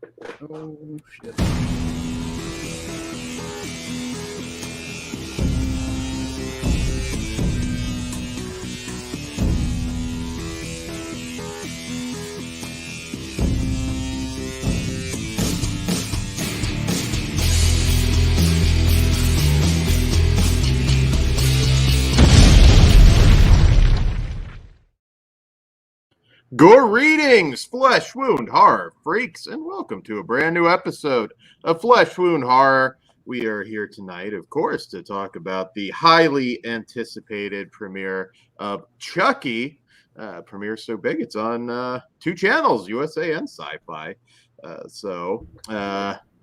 Oh shit. Greetings, flesh wound horror freaks, and welcome to a brand new episode of Flesh Wound Horror. We are here tonight, of course, to talk about the highly anticipated premiere of Chucky. Premiere so big it's on two channels, USA and Sci-Fi.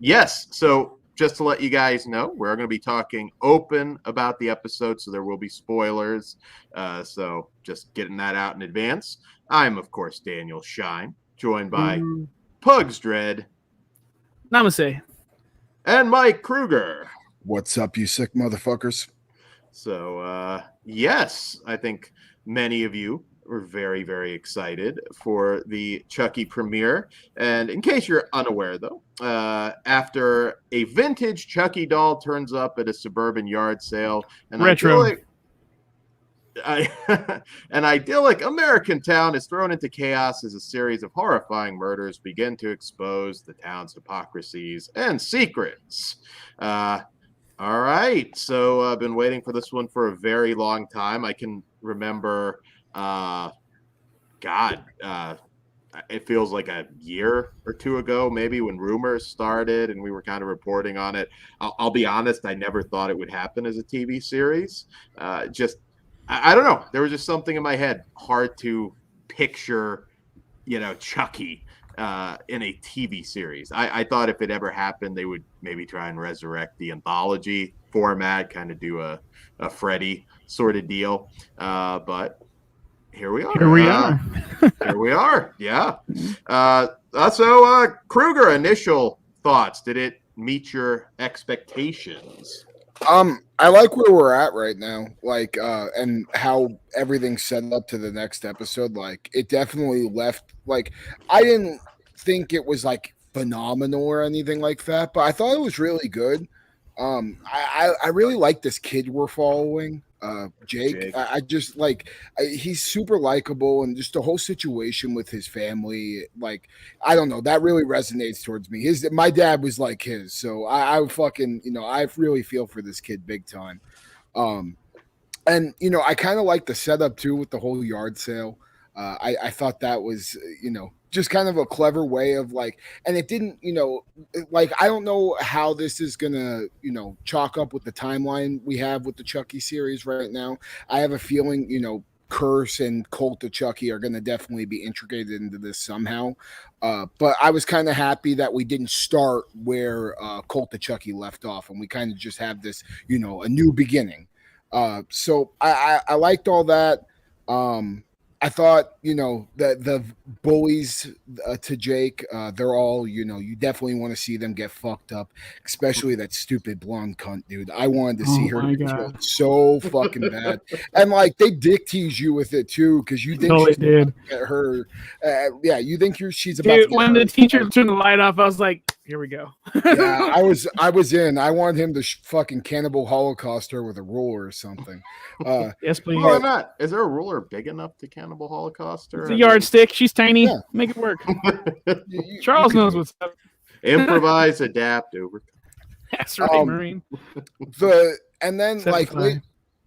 Yes. So just to let you guys know, we're going to be talking open about the episode, so there will be spoilers. So just getting that out in advance. I'm, of course, Daniel Shine, joined by Pugs Dread. Namaste. And Mike Kruger. What's up, you sick motherfuckers? So, yes, I think many of you were very, very excited for the Chucky premiere. And in case you're unaware, though, after a vintage Chucky doll turns up at a suburban yard sale, and Retro. an idyllic American town is thrown into chaos as a series of horrifying murders begin to expose the town's hypocrisies and secrets. All right, so I've been waiting for this one for a very long time. I can remember, it feels like a year or two ago, maybe, when rumors started and we were kind of reporting on it. I'll be honest, I never thought it would happen as a TV series. I don't know. There was just something in my head, hard to picture, Chucky in a TV series. I thought if it ever happened, they would maybe try and resurrect the anthology format, kind of do a Freddy sort of deal. But here we are. Here we are. Yeah. So, Kruger, initial thoughts. Did it meet your expectations? I like where we're at right now, and how everything's set up to the next episode. Like, it definitely left, I didn't think it was, phenomenal or anything like that, but I thought it was really good. I really like this kid we're following, Jake. I just he's super likable, and just the whole situation with his family, I don't know, that really resonates towards me. My dad was like his, so I fucking, I really feel for this kid big time. And I kind of like the setup too with the whole yard sale. I thought that was, just kind of a clever way of and it didn't, I don't know how this is gonna, chalk up with the timeline we have with the Chucky series right now. I have a feeling, Curse and Cult of Chucky are going to definitely be integrated into this somehow. But I was kind of happy that we didn't start where Cult of Chucky left off, and we kind of just have this, a new beginning. So I liked all that. I thought, that the bullies to Jake, they're all, you definitely want to see them get fucked up, especially that stupid blonde cunt, dude. I wanted to see her get so fucking bad. And they dick tease you with it too, because you think she's about to get her. You think she's about to get when the teacher turned the light off, I was like, here we go. Yeah, I was in. I wanted him to fucking cannibal holocaust her with a ruler or something. Yes, please. Why not? Is there a ruler big enough to cannibal holocaust her? It's a yardstick. She's tiny. Yeah. Make it work. Charles knows what's up. Improvise, adapt, overcome. That's right, Marine.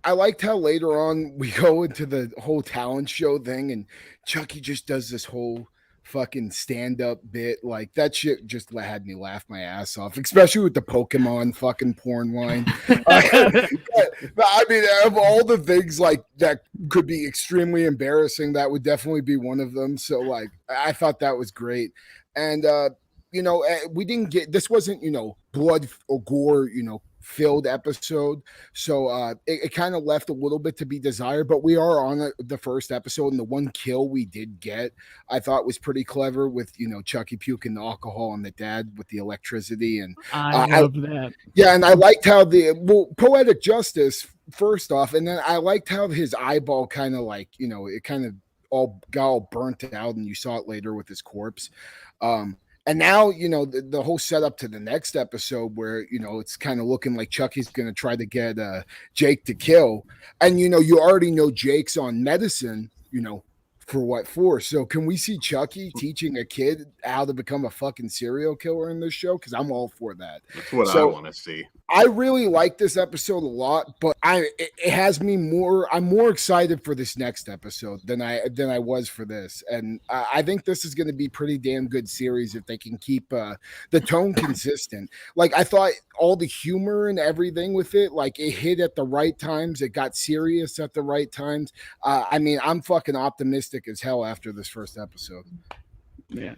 I liked how later on we go into the whole talent show thing, and Chucky just does this whole fucking stand-up bit. That shit just had me laugh my ass off, especially with the Pokemon fucking porn line. I mean, of all the things that could be extremely embarrassing, that would definitely be one of them. So I thought that was great. And we didn't get, this wasn't, blood or gore, filled episode, so it kind of left a little bit to be desired, but we are on the first episode, and the one kill we did get I thought was pretty clever with Chucky puking the alcohol and the dad with the electricity. And I love that. Yeah, and I liked how poetic justice first off, and then I liked how his eyeball kind of it kind of all got all burnt out, and you saw it later with his corpse. And now, the whole setup to the next episode where, it's kind of looking like Chucky's going to try to get Jake to kill. And, you already know Jake's on medicine, for what for. So can we see Chucky teaching a kid how to become a fucking serial killer in this show? Because I'm all for that. That's what I want to see. I really like this episode a lot, but it has me more. I'm more excited for this next episode than I was for this, and I think this is going to be pretty damn good series if they can keep the tone consistent. Like I thought, all the humor and everything with it, like it hit at the right times. It got serious at the right times. I'm fucking optimistic as hell after this first episode. Yeah,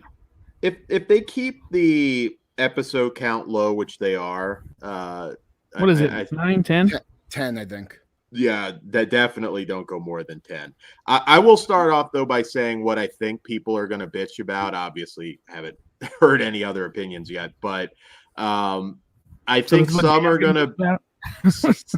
if they keep the episode count low, which they are, what is it, 9, 10? 10, I think. Yeah, that definitely don't go more than 10. I will start off though by saying what I think people are going to bitch about. Obviously haven't heard any other opinions yet, but I think some are going to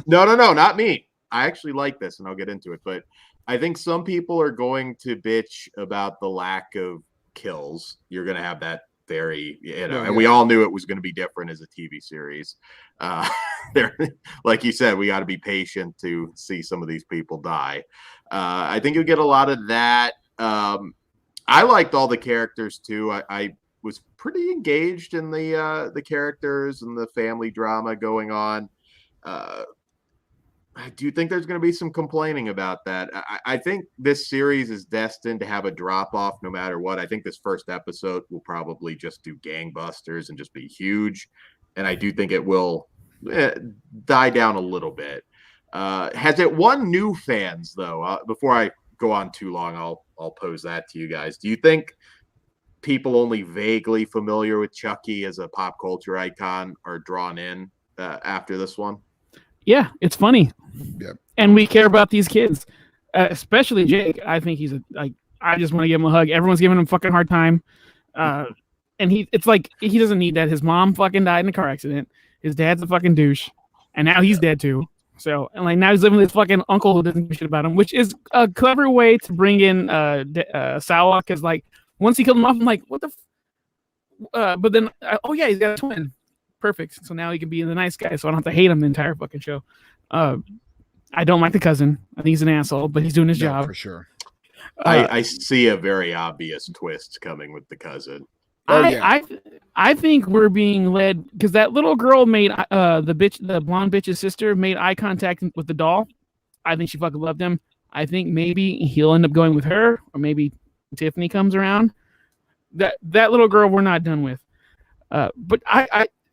no, not me. I actually like this and I'll get into it, but I think some people are going to bitch about the lack of kills. You're going to have that theory, and we all knew it was going to be different as a TV series. There, like you said, we got to be patient to see some of these people die. I think you'll get a lot of that. I liked all the characters too. I was pretty engaged in the characters and the family drama going on. I do think there's going to be some complaining about that. I think this series is destined to have a drop off no matter what. I think this first episode will probably just do gangbusters and just be huge. And I do think it will die down a little bit. Has it won new fans though? Before I go on too long, I'll pose that to you guys. Do you think people only vaguely familiar with Chucky as a pop culture icon are drawn in after this one? Yeah, it's funny. Yep. And we care about these kids, especially Jake. I think he's I just want to give him a hug. Everyone's giving him a fucking hard time. And it's like, he doesn't need that. His mom fucking died in a car accident. His dad's a fucking douche. And now he's dead too. So, and like now he's living with his fucking uncle who doesn't give a shit about him, which is a clever way to bring in Sawa. Cause like once he killed him off, I'm like, what the but then, oh yeah, he's got a twin. Perfect. So now he can be the nice guy, so I don't have to hate him the entire fucking show. I don't like the cousin. I think he's an asshole, but he's doing his job for sure. I see a very obvious twist coming with the cousin. I think we're being led because that little girl made the blonde bitch's sister made eye contact with the doll. I think she fucking loved him. I think maybe he'll end up going with her, or maybe Tiffany comes around. That little girl we're not done with. But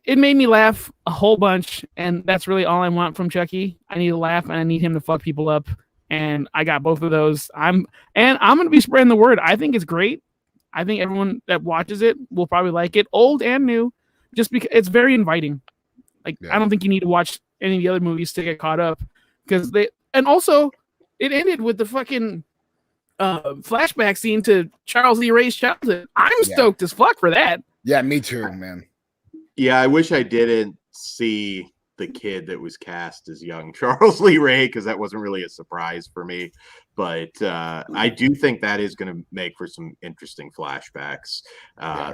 it made me laugh a whole bunch, and that's really all I want from Chucky. I need to laugh, and I need him to fuck people up, and I got both of those. I'm going to be spreading the word. I think it's great. I think everyone that watches it will probably like it, old and new, just because it's very inviting. Like, I don't think you need to watch any of the other movies to get caught up, because and also it ended with the fucking flashback scene to Charles Lee Ray's childhood. I'm stoked as fuck for that. Yeah, me too, man. Yeah, I wish I didn't see the kid that was cast as young Charles Lee Ray, because that wasn't really a surprise for me. But I do think that is going to make for some interesting flashbacks.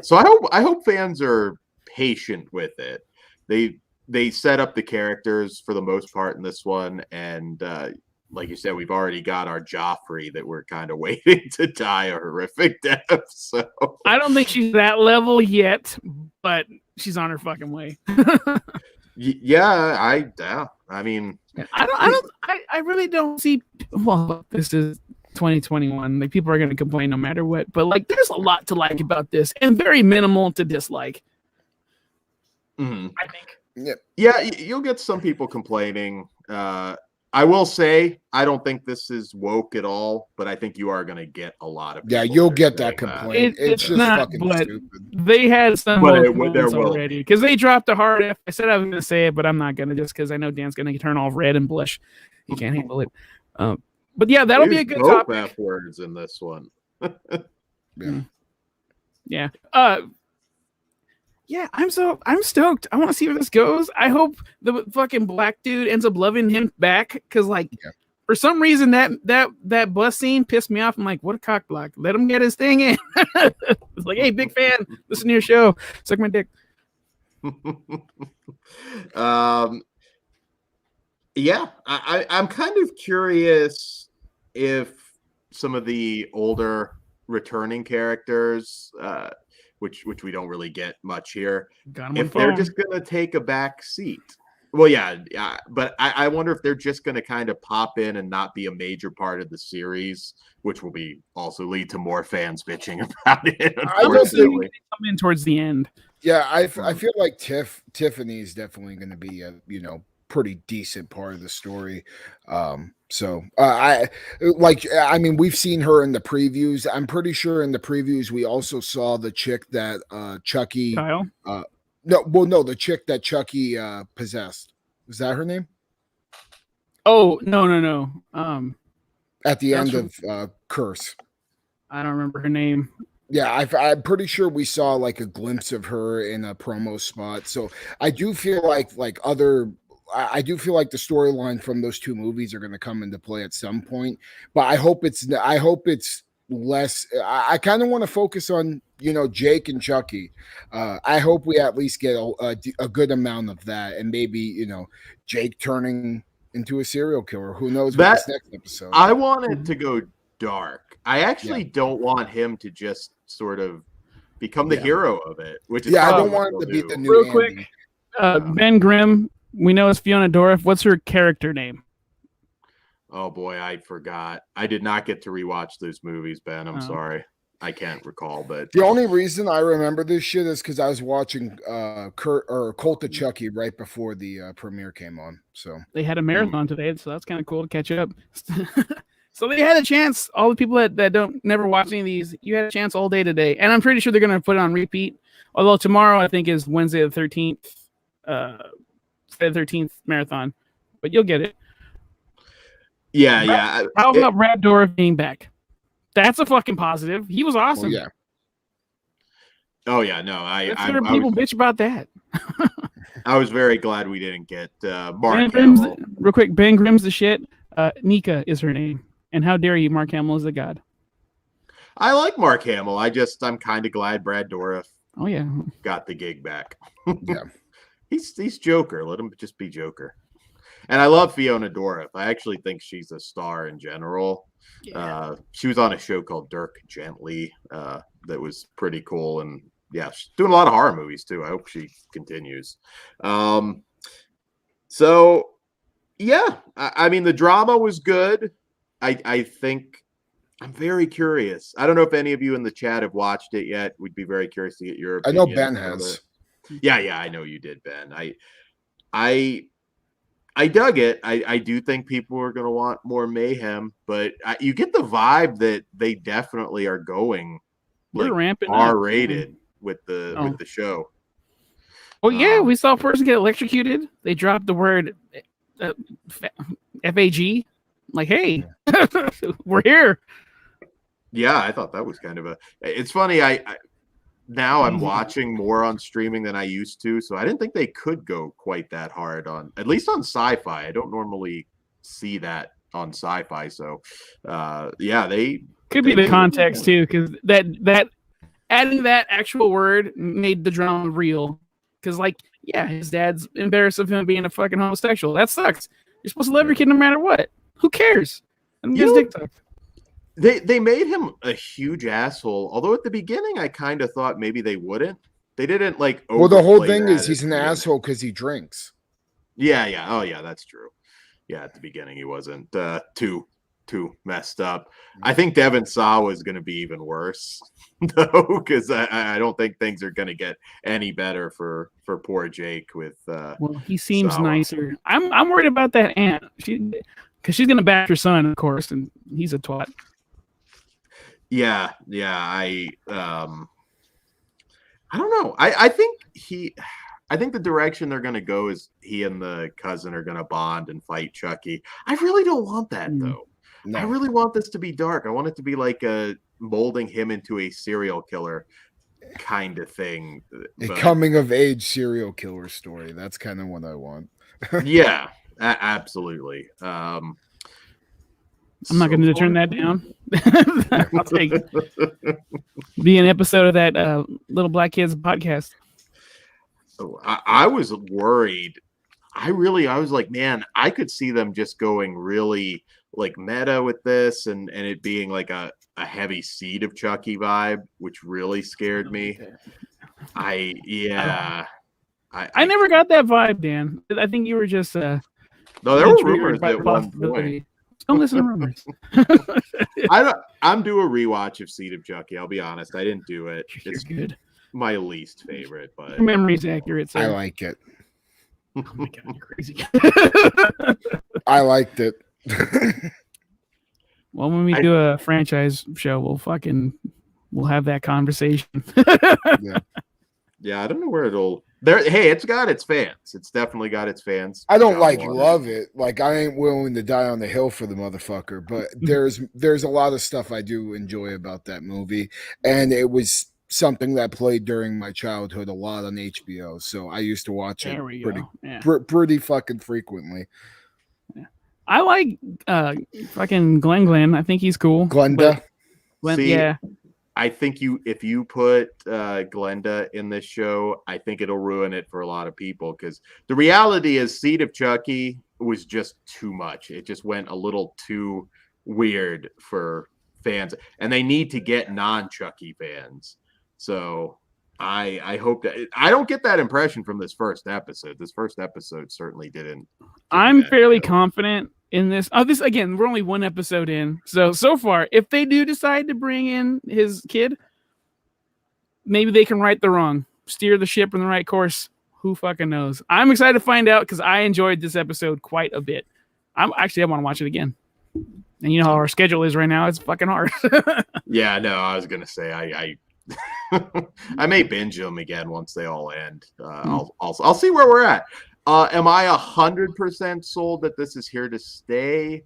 So I hope fans are patient with it. They set up the characters for the most part in this one, and like you said, we've already got our Joffrey that we're kind of waiting to die a horrific death. So I don't think she's that level yet, but she's on her fucking way. I mean, I really don't see. Well, this is 2021. Like, people are going to complain no matter what, but like, there's a lot to like about this, and very minimal to dislike. Mm-hmm. I think. Yeah, you'll get some people complaining. I will say, I don't think this is woke at all, but I think you are going to get a lot of people. Yeah, you'll get that complaint. It's just not, fucking stupid. They had some already, because they dropped a hard F. I said I was going to say it, but I'm not going to, just because I know Dan's going to turn all red and blush. He can't handle it. But yeah, that'll be a good topic. F words in this one. Yeah. Yeah, I'm stoked. I want to see where this goes. I hope the fucking black dude ends up loving him back, because For some reason, that bus scene pissed me off. I'm like, what a cock block. Let him get his thing in. It's like, hey, big fan. Listen to your show. Suck my dick. Yeah, I'm kind of curious if some of the older returning characters, which we don't really get much here, if they're just going to take a back seat. Well, yeah, but I wonder if they're just going to kind of pop in and not be a major part of the series, which will be also lead to more fans bitching about it. I don't think they come in towards the end. Yeah, I feel like Tiffany is definitely going to be a pretty decent part of the story. I mean, we've seen her in the previews. I'm pretty sure in the previews we also saw the chick that Chucky. Kyle? No, the chick that Chucky possessed. Was that her name? Oh, no. At the end of Curse. I don't remember her name. Yeah, I'm pretty sure we saw like a glimpse of her in a promo spot. So I do feel like I do feel like the storyline from those two movies are going to come into play at some point. But I hope it's less. I kind of want to focus on Jake and Chucky. I hope we at least get a good amount of that, and maybe Jake turning into a serial killer. Who knows what this next episode? I want it to go dark. I actually don't want him to just sort of become the hero of it. Which is I don't want him to be the new real quick. Ben Grimm, we know it's Fiona Dorff. What's her character name? Oh boy, I forgot. I did not get to rewatch those movies, Ben. I'm sorry. I can't recall, but the only reason I remember this shit is because I was watching Cult of Chucky right before the premiere came on. So they had a marathon today, so that's kind of cool to catch up. So they had a chance. All the people that don't never watch any of these, you had a chance all day today, and I'm pretty sure they're going to put it on repeat. Although tomorrow I think is Wednesday the 13th, Friday the 13th marathon, but you'll get it. Yeah. How about Brad Dourif being back? That's a fucking positive. He was awesome. Oh yeah. No, people bitch about that. I was very glad we didn't get Mark Hamill. Real quick, Ben Grimm's the shit. Nika is her name. And how dare you, Mark Hamill is a god. I like Mark Hamill. I'm kind of glad Brad Dourif got the gig back. Yeah. He's Joker. Let him just be Joker. And I love Fiona Dorff. I actually think she's a star in general. Yeah. She was on a show called Dirk Gently that was pretty cool. And yeah, she's doing a lot of horror movies too. I hope she continues. So yeah, I mean, the drama was good. I think I'm very curious. I don't know if any of you in the chat have watched it yet. We'd be very curious to get your opinion. I know Ben has. Yeah, I know you did, Ben. I dug it. I do think people are going to want more mayhem, but you get the vibe that they definitely are going R-rated with the show. Well, yeah, we saw a person get electrocuted. They dropped the word FAG. Like, hey, we're here. Yeah, I thought that was kind of it's funny. Now I'm watching more on streaming than I used to, so I didn't think they could go quite that hard at least on sci-fi. I don't normally see that on sci-fi, so they could be the context too, because that adding that actual word made the drama real. Because his dad's embarrassed of him being a fucking homosexual. That sucks. You're supposed to love your kid no matter what. Who cares? They made him a huge asshole. Although at the beginning, I kind of thought maybe they wouldn't. They didn't Well, the whole thing is he's an asshole because he drinks. Yeah. Oh, yeah, that's true. Yeah, at the beginning he wasn't too messed up. I think Devin Sawa is going to be even worse though, because I don't think things are going to get any better for poor Jake with. Well, he seems nicer. I'm worried about that aunt. Because she's going to back her son, of course, and he's a twat. Yeah. I don't know. I think the direction they're going to go is he and the cousin are going to bond and fight Chucky. I really don't want that though. No. I really want this to be dark. I want it to be like molding him into a serial killer kind of thing. A coming of age serial killer story. That's kind of what I want. Yeah. Absolutely. I'm not going to turn that down. I'll take be an episode of that Little Black Kids podcast. I was worried. I was like, man, I could see them just going really like meta with this and it being like a heavy Seed of Chucky vibe, which really scared me. I never got that vibe, Dan. I think you were just no, there were rumors at one point. Don't listen to rumors. I'm due a rewatch of Seed of Chucky. I'll be honest, I didn't do it. It's good. My least favorite, but your memory's accurate. So. I like it. Oh my god, you're crazy. I liked it. Well, when we do a franchise show, we'll have that conversation. Yeah, I don't know where it'll. Hey, it's got its fans. It's definitely got its fans. I don't love it. Like I ain't willing to die on the hill for the motherfucker. But there's a lot of stuff I do enjoy about that movie, and it was something that played during my childhood a lot on HBO. So I used to watch it pretty fucking frequently. Yeah. I like fucking Glenn. I think he's cool. Glenda. Yeah. I think if you put Glenda in this show, I think it'll ruin it for a lot of people because the reality is Seed of Chucky was just too much. It just went a little too weird for fans, and they need to get non-Chucky fans. So I hope that I don't get that impression from this first episode. This first episode certainly didn't. I'm fairly confident in this. This again, we're only one episode in. So far, if they do decide to bring in his kid, maybe they can right the wrong, steer the ship in the right course. Who fucking knows? I'm excited to find out because I enjoyed this episode quite a bit. I want to watch it again. And you know how our schedule is right now. It's fucking hard. Yeah, no, I was gonna say I I may binge them again once they all end. I'll see where we're at. Am I 100% sold that this is here to stay?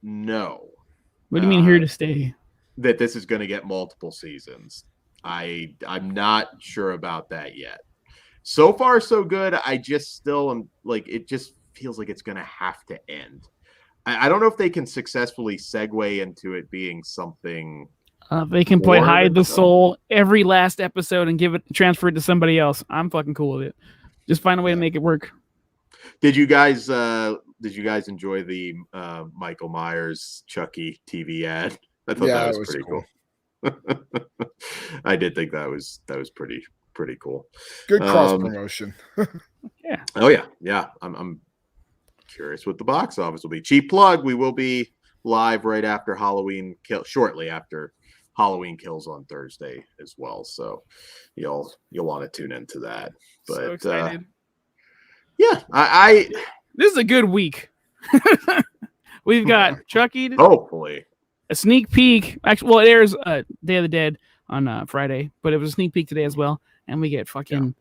No. What do you mean here to stay? That this is going to get multiple seasons. I'm not sure about that yet. So far, so good. I just still am like, it just feels like it's going to have to end. I don't know if they can successfully segue into it being something. They can play hide the soul every last episode and transfer it to somebody else. I'm fucking cool with it. Just find a way to make it work. Did you guys enjoy the Michael Myers Chucky TV ad? I thought that was pretty cool. I did think that was pretty cool. Good cross promotion. Yeah. Oh yeah. I'm curious what the box office will be. Cheap plug. We will be live right after shortly after Halloween Kills on Thursday as well. So you'll want to tune into that. But so excited. Yeah, this is a good week. We've got Chucky. Hopefully. A sneak peek. Actually, well, it airs Day of the Dead on Friday, but it was a sneak peek today as well. And we get fucking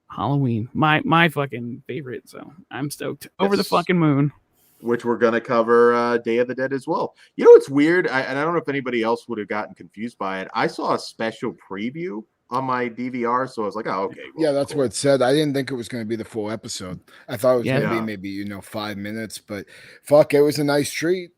Halloween. My fucking favorite. So I'm stoked. Over the fucking moon. Which we're going to cover Day of the Dead as well. You know what's weird? And I don't know if anybody else would have gotten confused by it. I saw a special preview on my DVR, so I was like, oh, okay. Well, yeah, that's what it said. I didn't think it was going to be the full episode. I thought it was going to be maybe 5 minutes, but fuck, it was a nice treat.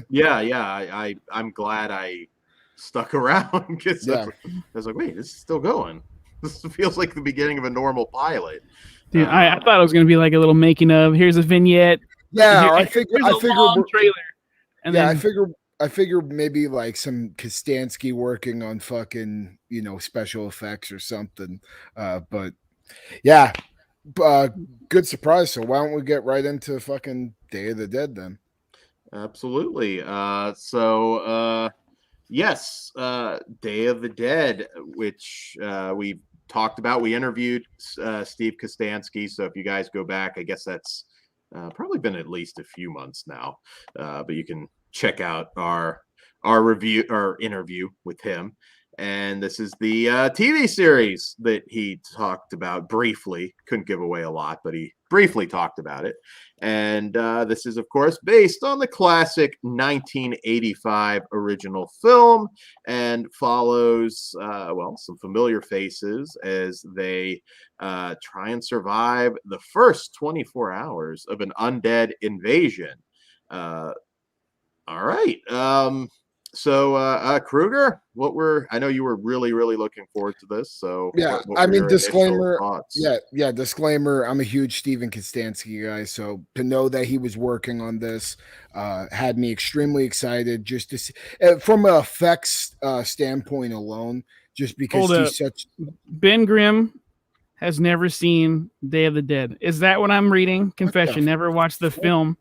Yeah. I'm glad I stuck around because I was like, wait, this is still going. This feels like the beginning of a normal pilot. Dude, I thought it was going to be like a little making of. Here's a vignette. Yeah, I figured trailer. And then I figured maybe like some Kostansky working on fucking, special effects or something. But yeah, good surprise. So why don't we get right into fucking Day of the Dead then? Absolutely. Yes, Day of the Dead, which we talked about. We interviewed Steve Kostansky. So if you guys go back, I guess that's probably been at least a few months now, but you can check out our interview with him. And this is the TV series that he talked about briefly. Couldn't give away a lot, but he briefly talked about it. And this is, of course, based on the classic 1985 original film and follows, some familiar faces as they try and survive the first 24 hours of an undead invasion. All right. So Kruger, I know you were really, really looking forward to this. So Yeah, what I were mean, your initial disclaimer. thoughts? Yeah, disclaimer. I'm a huge Steven Kostanski guy, so to know that he was working on this had me extremely excited. Just to see, from an effects standpoint alone, just because Hold up. he's such. Ben Grimm has never seen Day of the Dead. Is that what I'm reading? What the Confession. Never watched the fuck? film.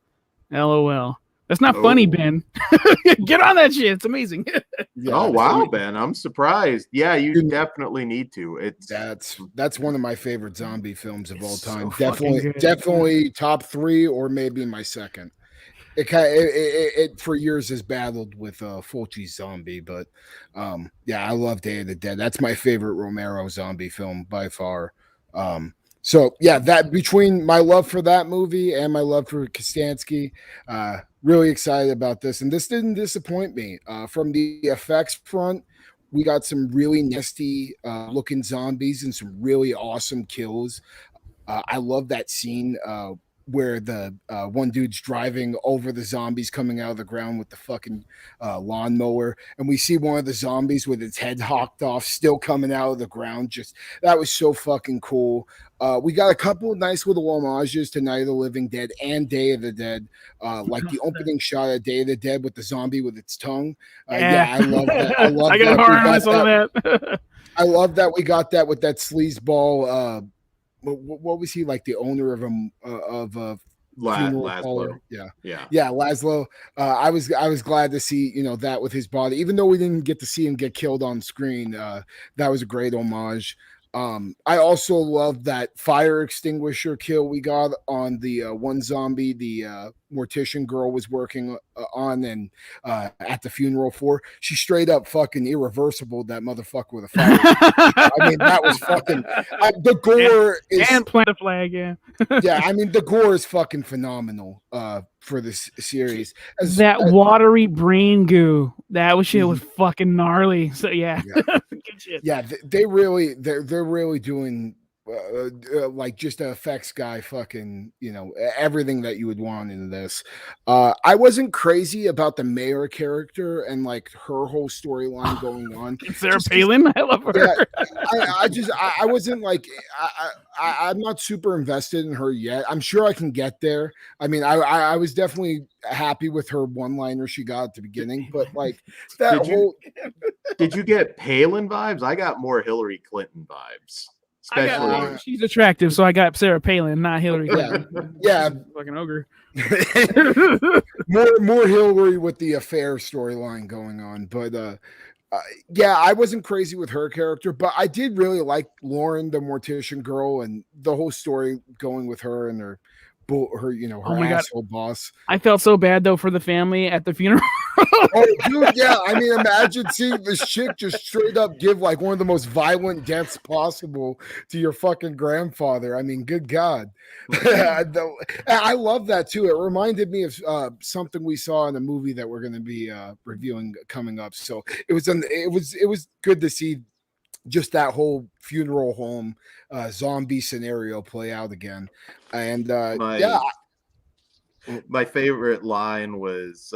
LOL. That's not funny, Oh. Ben. Get on that shit. It's amazing. Yeah, Oh wow, so Ben! I'm surprised. Yeah, you you- definitely need to. It's that's one of my favorite zombie films of all It's time. so fucking good. Definitely top 3 or maybe my second. It for years has battled with Fulci's Zombie, but yeah, I love Day of the Dead. That's my favorite Romero zombie film by far. So yeah, that between my love for that movie and my love for Kostanski, really excited about this. And this didn't disappoint me. From the effects front, we got some really nasty looking zombies and some really awesome kills. I love that scene where the one dude's driving over the zombies coming out of the ground with the fucking lawnmower, and we see one of the zombies with its head hocked off, still coming out of the ground. Just that was so fucking cool. We got a couple of nice little homages to Night of the Living Dead and Day of the Dead, like the opening shot of Day of the Dead with the zombie with its tongue. Yeah, I love that. I love I got that. hard on some of that. I love that we got that with that sleazeball. What was he like? The owner of a funeral Laszlo. parlor? Yeah. Laszlo. I was glad to see that with his body, even though we didn't get to see him get killed on screen. That was a great homage. I also love that fire extinguisher kill we got on the one zombie the mortician girl was working on and at the funeral for. She straight up fucking irreversible that motherfucker with a fire extinguisher. I mean, that was fucking the gore and plant a flag. Yeah. Yeah, I mean the gore is fucking phenomenal for this series. That watery brain goo. That shit was fucking gnarly. So yeah. Good shit. Yeah, they're really doing like just a effects guy fucking everything that you would want in this. I wasn't crazy about the mayor character and like her whole storyline going on. Sarah Palin, I love her. Yeah, I wasn't like I'm not super invested in her yet. I'm sure I can get there. I mean, I was definitely happy with her one-liner she got at the beginning, but like that did you get Palin vibes? I got more Hillary Clinton vibes. Especially she's attractive, so I got Sarah Palin, not Hillary Clinton. Yeah. Fucking ogre. more Hillary with the affair storyline going on, but yeah, I wasn't crazy with her character, but I did really like Lauren, the mortician girl, and the whole story going with her and her asshole boss. I felt so bad though for the family at the funeral. Oh, dude, yeah. I mean, imagine seeing this chick just straight up give like one of the most violent deaths possible to your fucking grandfather. I mean, good God. I love that too. It reminded me of something we saw in a movie that we're going to be reviewing coming up. So it was good to see just that whole funeral home zombie scenario play out again. And my favorite line was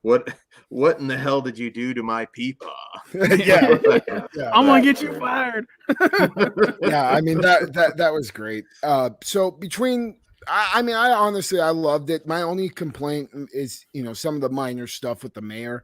what in the hell did you do to my peepaw? Yeah, I'm gonna get you fired. Yeah, I mean that was great. So between I mean, I honestly loved it. My only complaint is some of the minor stuff with the mayor,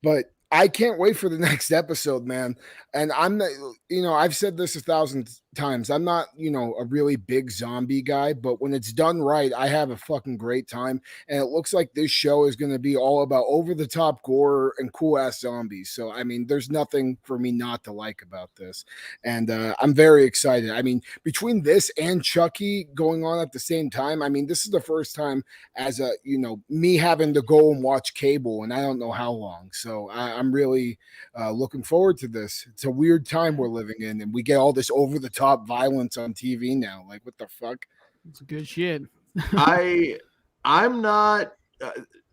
but I can't wait for the next episode, man. And I'm not, I've said this 1,000 times. I'm not, a really big zombie guy, but when it's done right, I have a fucking great time. And it looks like this show is going to be all about over the top gore and cool ass zombies. So, I mean, there's nothing for me not to like about this. And I'm very excited. I mean, between this and Chucky going on at the same time, I mean, this is the first time as me having to go and watch cable, and I don't know how long. So I'm really looking forward to this. It's a weird time we're living in, and we get all this over the top violence on TV now. Like, what the fuck? It's good shit. I'm not.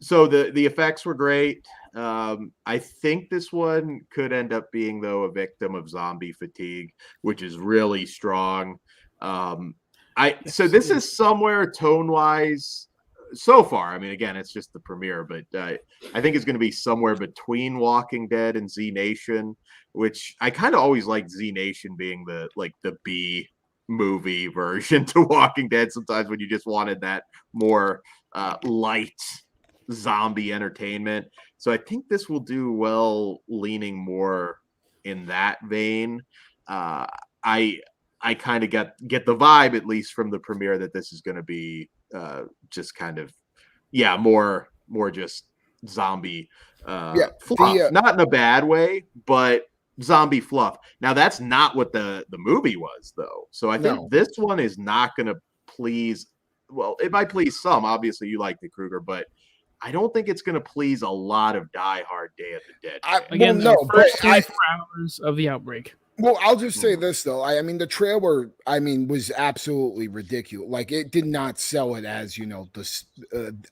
So the effects were great. I think this one could end up being though a victim of zombie fatigue, which is really strong. So this is somewhere tone wise so far, I mean, again, it's just the premiere, but I think it's going to be somewhere between Walking Dead and Z Nation, which I kind of always liked Z Nation being the B movie version to Walking Dead. Sometimes when you just wanted that more light zombie entertainment. So I think this will do well, leaning more in that vein. I kind of get the vibe, at least from the premiere, that this is going to be just kind of, more just zombie fluff. Not in a bad way, but zombie fluff. Now, that's not what the movie was, though. So I think this one is not going to please. Well, it might please some. Obviously, you like the Kruger, but I don't think it's going to please a lot of diehard Day of the Dead. First 24 hours of the outbreak. Well, I'll just say this though. I mean, the trailer, was absolutely ridiculous. Like, it did not sell it as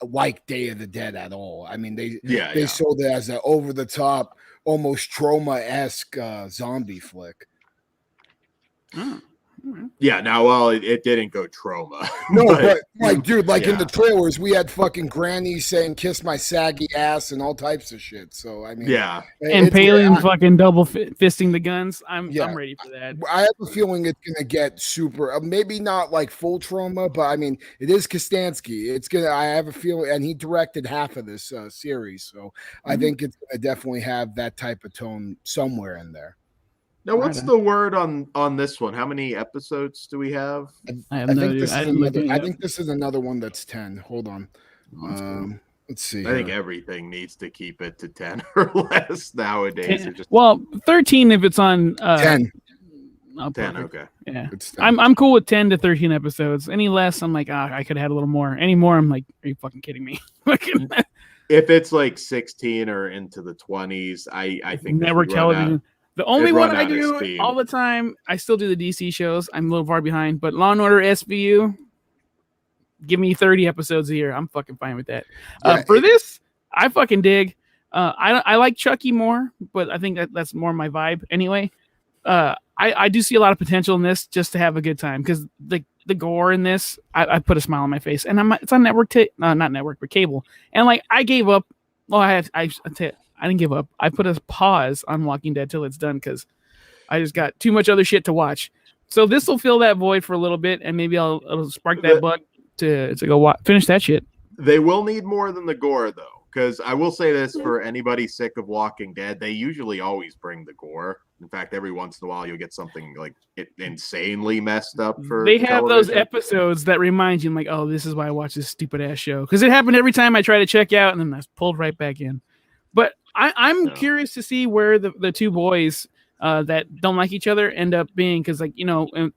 like Day of the Dead at all. I mean, they sold it as an over the top, almost trauma-esque zombie flick. Yeah, now, well, it didn't go trauma. No, but like, dude, in the trailers, we had fucking grannies saying "kiss my saggy ass" and all types of shit. So I mean, and Palin fucking double fisting the guns. I'm ready for that. I have a feeling it's gonna get super, maybe not like full trauma, but I mean, it is Kostansky. It's gonna. I have a feeling, and he directed half of this series, so I think it's gonna definitely have that type of tone somewhere in there. Now, what's the word on this one? How many episodes do we have? I think this is another one that's 10. Hold on. Let's see. I think everything needs to keep it to 10 or less nowadays. 13 if it's on 10. 10, okay. Yeah. I'm cool with 10 to 13 episodes. Any less, I'm like, I could have had a little more. Any more, I'm like, are you fucking kidding me? If it's like 16 or into the 20s, I think network television. The only one I do all the time, I still do the DC shows. I'm a little far behind, but Law & Order SVU, give me 30 episodes a year. I'm fucking fine with that. For this, I fucking dig. I like Chucky more, but I think that's more my vibe anyway. I do see a lot of potential in this just to have a good time, because the gore in this, I put a smile on my face, and it's on network, not network, but cable. And like, I gave up. Well, I didn't give up. I put a pause on Walking Dead till it's done, because I just got too much other shit to watch. So this will fill that void for a little bit, and maybe it'll spark that bug to go finish that shit. They will need more than the gore, though, because I will say this for anybody sick of Walking Dead, they usually always bring the gore. In fact, every once in a while you'll get something like insanely messed up for. They have those episodes that remind you, like, oh, this is why I watch this stupid ass show, because it happened every time I try to check out, and then I was pulled right back in. But I'm curious to see where the two boys that don't like each other end up being, because, like,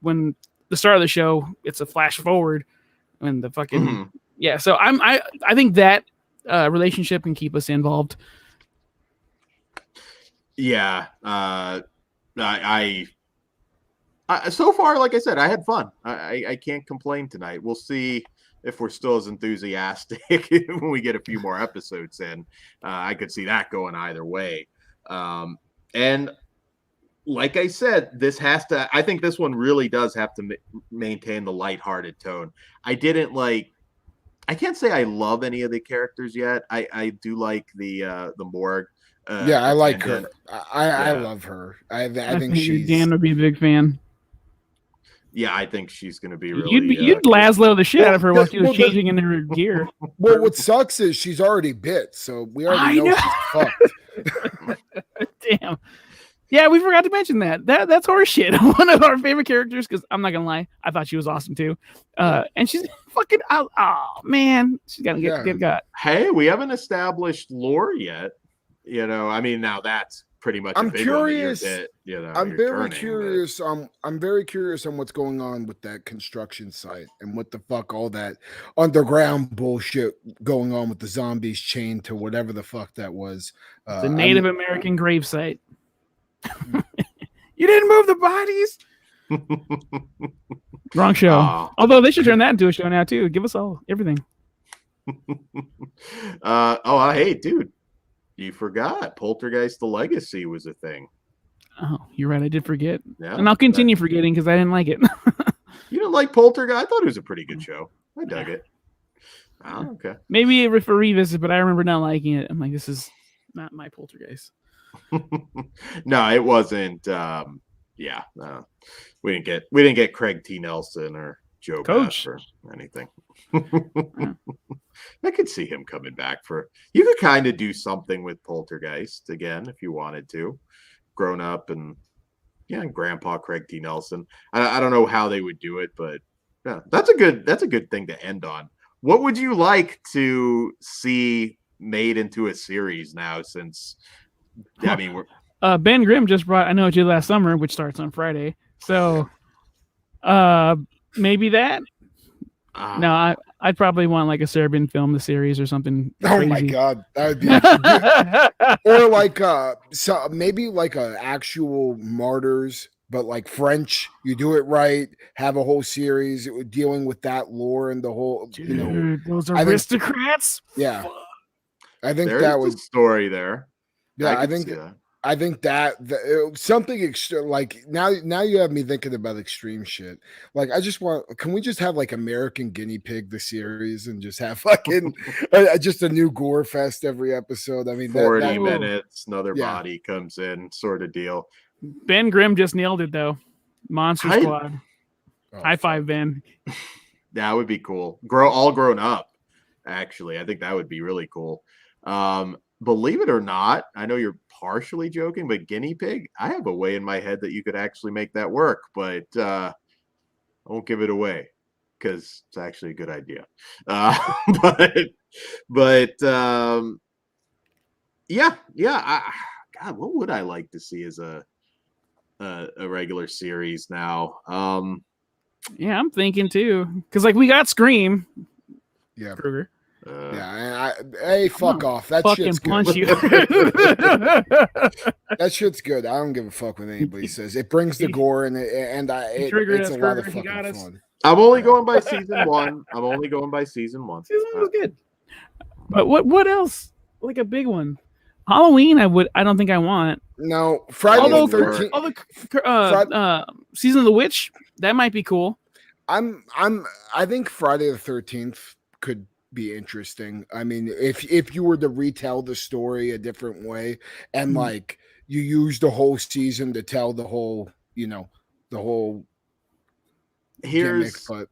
when the start of the show, it's a flash forward when the fucking So I think that relationship can keep us involved. Yeah, I so far, like I said, I had fun. I can't complain tonight. We'll see if we're still as enthusiastic when we get a few more episodes in. I could see that going either way. And like I said, I think this one really does have to maintain the lighthearted tone. I can't say I love any of the characters yet. I do like the morgue. I like her. I love her. I think Dan would be a big fan. Yeah, I think she's going to be really. You'd Laszlo the shit out of her while she was changing in her gear. Well, what sucks is she's already bit, so we already know she's fucked. Damn. Yeah, we forgot to mention that. That's horse shit. One of our favorite characters, because I'm not gonna lie, I thought she was awesome too. And she's fucking out. Oh man, she's gotta get got. Hey, we haven't established lore yet. I mean, now that's pretty much. I'm curious. I'm very curious. I'm very curious on what's going on with that construction site and what the fuck all that underground bullshit going on with the zombies chained to whatever the fuck that was. The Native American grave site. You didn't move the bodies. Wrong show. Although they should turn that into a show now too. Give us everything. Hey, dude. You forgot Poltergeist: The Legacy was a thing. Oh, you're right. I did forget. Yeah, and I'll continue forgetting because I didn't like it. You didn't like Poltergeist? I thought it was a pretty good show. I dug it. Oh, okay. Maybe for revisit, but I remember not liking it. I'm like, this is not my Poltergeist. No, it wasn't. We didn't get Craig T. Nelson or Joe Coach. Beth or anything. I could see him coming back for. You could kind of do something with Poltergeist again if you wanted to, grown up and Grandpa Craig T. Nelson. I don't know how they would do it, but yeah, that's a good thing to end on. What would you like to see made into a series now? Since I mean, we're Ben Grimm just brought I Know What You Did Last Summer, which starts on Friday. So, maybe that. No, I'd probably want like a Serbian film, the series, or something. Oh my god, that would be or like so maybe like a actual Martyrs, but like French. You do it right, have a whole series dealing with that lore and the whole. Dude, those aristocrats. Yeah, I think there's that was a story there. Yeah, I think that something extra. Like now you have me thinking about extreme shit. Like I just want. Can we just have like American Guinea Pig the series and just have fucking just a new gore fest every episode? I mean, 40 minutes, another body comes in, sort of deal. Ben Grimm just nailed it though. Monster Squad. High five, Ben. That would be cool. All grown up. Actually, I think that would be really cool. Believe it or not, I know you're partially joking, but guinea pig, I have a way in my head that you could actually make that work, but I won't give it away because it's actually a good idea. God, what would I like to see as a regular series now? Yeah, I'm thinking too, because like we got Scream. Yeah, Kruger. Hey, fuck off. That shit's good. Punch you. That shit's good. I don't give a fuck what anybody says. It brings the gore and it's a lot of fucking fun. I'm only going by season one. Season one was good. But what else? Like a big one. Halloween, I don't think I want. No, Friday the 13th. Season of the Witch, that might be cool. I think Friday the 13th could be interesting. I mean, if you were to retell the story a different way and like you use the whole season to tell the whole, the whole gimmick, but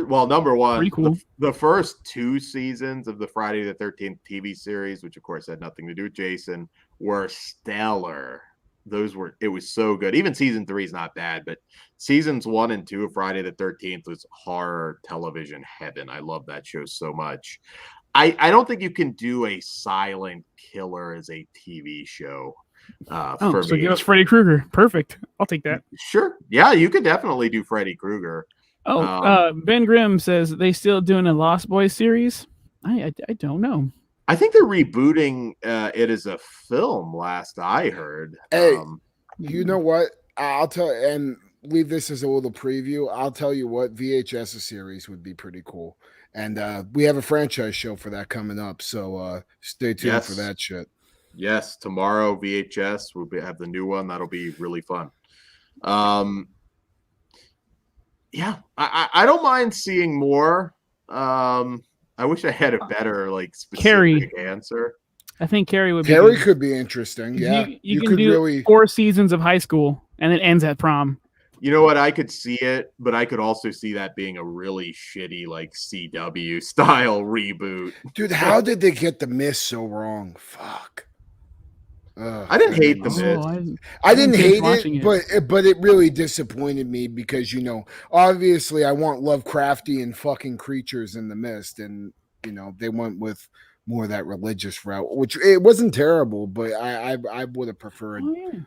well, number one, cool. the first 2 seasons of the Friday the 13th TV series, which of course had nothing to do with Jason, were stellar. It was so good. Even season 3 is not bad, but seasons 1 and 2 of Friday the 13th was horror television heaven. I love that show so much. I don't think you can do a silent killer as a TV show. For so me. give us Freddy Krueger. Perfect. I'll take that. Sure. Yeah, you could definitely do Freddy Krueger. Ben Grimm says they still doing a Lost Boys series. I don't know. I think they're rebooting it as a film. Last I heard. Hey, you know what? I'll tell and leave this as a little preview. I'll tell you what, VHS series would be pretty cool, and we have a franchise show for that coming up. So stay tuned for that shit. Yes, tomorrow VHS will have the new one. That'll be really fun. Yeah, I don't mind seeing more. I wish I had a better specific answer. I think Carrie would be. Carrie could be interesting. Yeah, you can do 4 seasons of high school and it ends at prom. You know what? I could see it, but I could also see that being a really shitty CW style reboot. Dude, how did they get The Mist so wrong? Fuck. I didn't hate The Mist. I didn't hate it, but it really disappointed me because obviously I want Lovecraftian fucking creatures in The Mist, and they went with more of that religious route, which it wasn't terrible, but I would have preferred. Oh, yeah.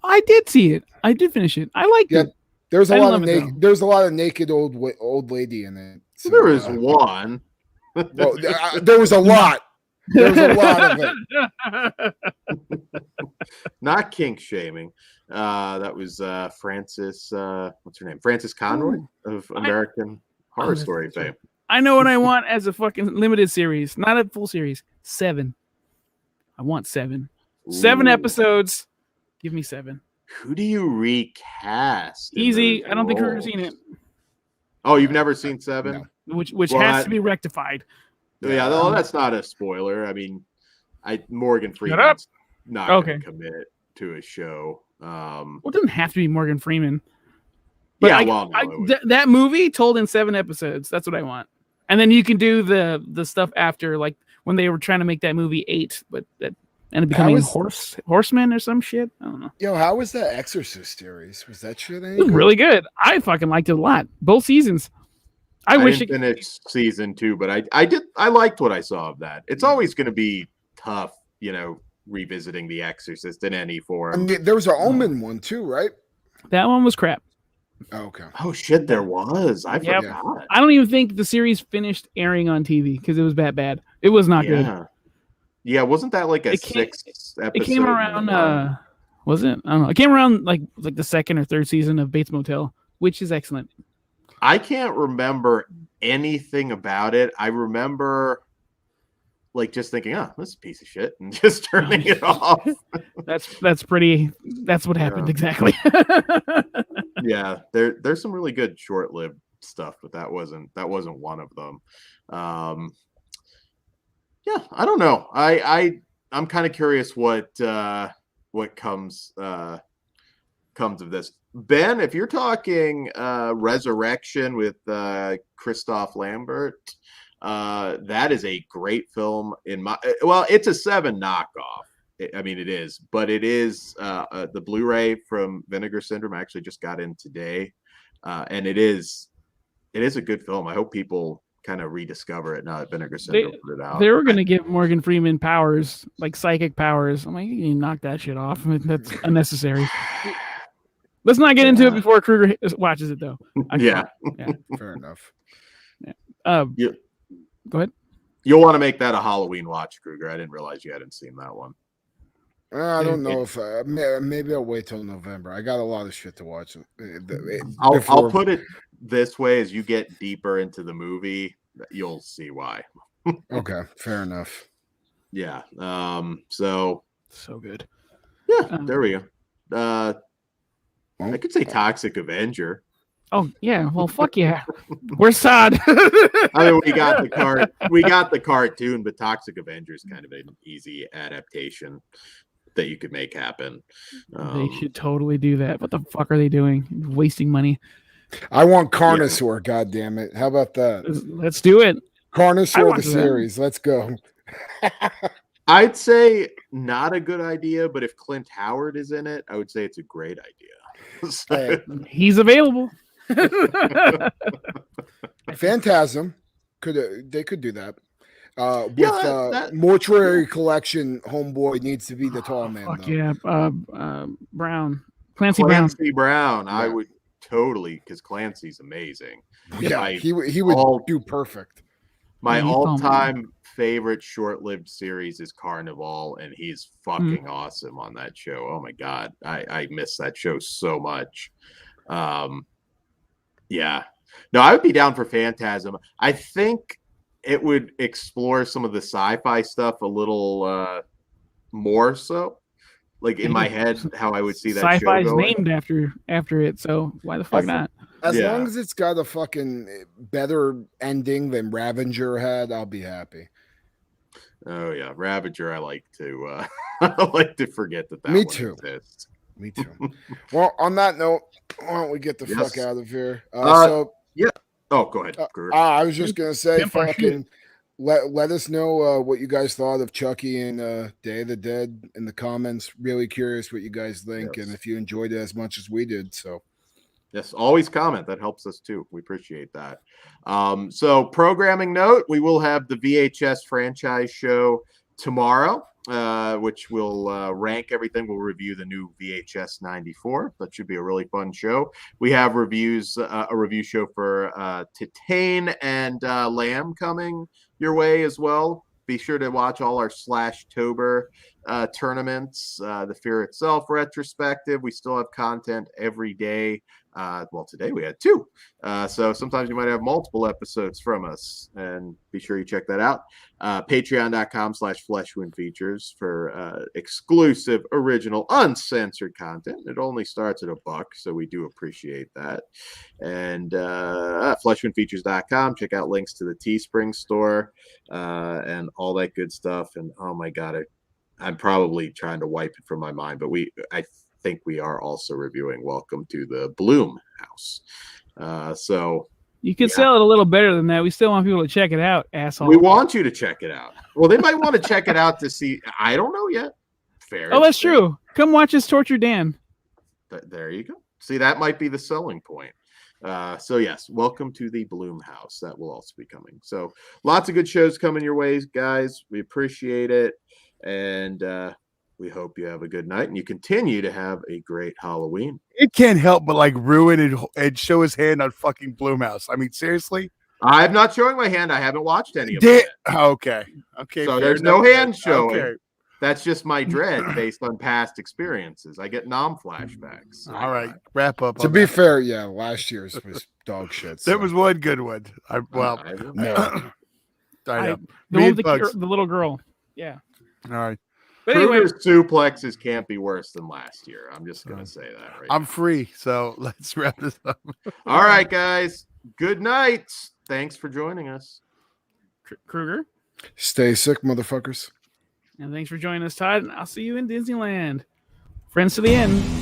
I did see it. I did finish it. I liked it. There's a lot of naked old lady in it. So, there was one. Well, there was a lot. There's a lot of it. Not kink shaming. That was Frances. What's her name? Frances Conroy of American Horror Story fame. I know what I want as a fucking limited series, not a full series. 7. I want 7. 7 episodes. Give me 7. Who do you recast? Easy. I don't think Kruger's seen it. Oh, you've never seen 7? which Well, has to be rectified. Yeah, well, that's not a spoiler. I mean, Morgan up. Freeman's not going Okay. to commit to a show. Well, it doesn't have to be Morgan Freeman. But Yeah, well, no, that movie told in 7 episodes. That's what I want. And then you can do the stuff after, like when they were trying to make that movie 8, but that ended up becoming Horseman or some shit. I don't know. Yo, how was that Exorcist series? Was that shit any It was good? really good. I fucking liked it a lot. Both seasons. I wish didn't finish season 2, but I liked what I saw of that. It's always going to be tough, revisiting The Exorcist in any form. I mean, there was an Omen one too, right? That one was crap. Oh, okay. Oh shit, there was. I forgot. I don't even think the series finished airing on TV because it was that bad. It was not good. Yeah, wasn't that like a 6 episode? It came around. Was it? I don't know. It came around like the 2nd or 3rd season of Bates Motel, which is excellent. I can't remember anything about it. I remember just thinking, oh, this is a piece of shit, and just turning it off. That's what happened exactly. Yeah, there's some really good short-lived stuff, but that wasn't one of them. Yeah, I don't know. I'm kind of curious what comes of this. Ben, if you're talking Resurrection with Christoph Lambert, that is a great film. It's a 7 knockoff. It is, but it is the Blu-ray from Vinegar Syndrome. I actually just got in today, and it is a good film. I hope people kind of rediscover it now that Vinegar Syndrome put it out. They were going to give Morgan Freeman powers, like psychic powers. I'm like, you can knock that shit off. That's unnecessary. Let's not get into it before Kruger watches it, though. Yeah, fair enough. Yeah. Go ahead. You'll want to make that a Halloween watch, Kruger. I didn't realize you hadn't seen that one. I don't know if maybe I'll wait till November. I got a lot of shit to watch. I'll put it this way: as you get deeper into the movie, you'll see why. Okay, fair enough. Yeah. So good. Yeah. There we go. I could say Toxic Avenger. Oh yeah, well fuck yeah. Where's Todd? I mean, we got the cartoon, but Toxic Avenger is kind of an easy adaptation that you could make happen. They should totally do that. What the fuck are they doing? Wasting money. I want Carnosaur, God damn it. How about that? Let's do it. Carnosaur the series. Let's go. I'd say not a good idea, but if Clint Howard is in it, I would say it's a great idea. He's available. Phantasm they could do that. With Mortuary Collection, homeboy needs to be the tall man. Fuck though. Yeah, Clancy Brown. I would totally, because Clancy's amazing. Yeah, he would do perfect. My all-time favorite short-lived series is Carnival, and he's fucking awesome on that show. Oh my god, I miss that show so much. Yeah, no, I would be down for Phantasm. I think it would explore some of the sci-fi stuff a little more so. Like in my head, how I would see that sci-fi show is named after it, so why the fuck not? As long as it's got a fucking better ending than Ravager had, I'll be happy. Oh yeah, Ravager. I like to forget that. Me too. Exists. Me too. Well, on that note, why don't we get the fuck out of here? Yeah. Oh, go ahead. I was just gonna say, fucking let us know what you guys thought of Chucky and Day of the Dead in the comments. Really curious what you guys think, and if you enjoyed it as much as we did. So. Yes, always comment. That helps us too. We appreciate that. So programming note, we will have the VHS franchise show tomorrow, which will rank everything. We'll review the new VHS 94. That should be a really fun show. We have a review show for Titane and Lamb coming your way as well. Be sure to watch all our /Tober tournaments, the Fear Itself retrospective. We still have content every day. Well, today we had 2. So sometimes you might have multiple episodes from us, and be sure you check that out. Patreon.com/FleshWoundFeatures for exclusive, original, uncensored content. It only starts at $1, so we do appreciate that. And FleshWoundFeatures.com. Check out links to the Teespring store and all that good stuff. And oh my God, I'm probably trying to wipe it from my mind, but I think we are also reviewing Welcome to the Bloom House. So you can sell it a little better than that. We still want people to check it out, asshole. We want you to check it out. Well, they might want to check it out to see. I don't know yet. Fair. Oh, that's true. Come watch us torture Dan. There you go. See, that might be the selling point. So yes, Welcome to the Bloom House. That will also be coming. So lots of good shows coming your way, guys. We appreciate it. And we hope you have a good night and you continue to have a great Halloween. It can't help but like ruin and show his hand on fucking Bloomhouse. I mean, seriously? I'm not showing my hand. I haven't watched any of it. Okay. So there's no hand showing. Okay. That's just my dread based on past experiences. I get nom flashbacks. All right. Wrap up. To be fair, yeah, last year's was dog shit. So. There was one good one. No. I know. The one with the little girl. Yeah. All right. But anyway, suplexes can't be worse than last year. I'm just going to say that right I'm now. free, so let's wrap this up. All right, guys. Good night. Thanks for joining us. Kruger. Stay sick, motherfuckers. And thanks for joining us, Todd. And I'll see you in Disneyland. Friends to the end.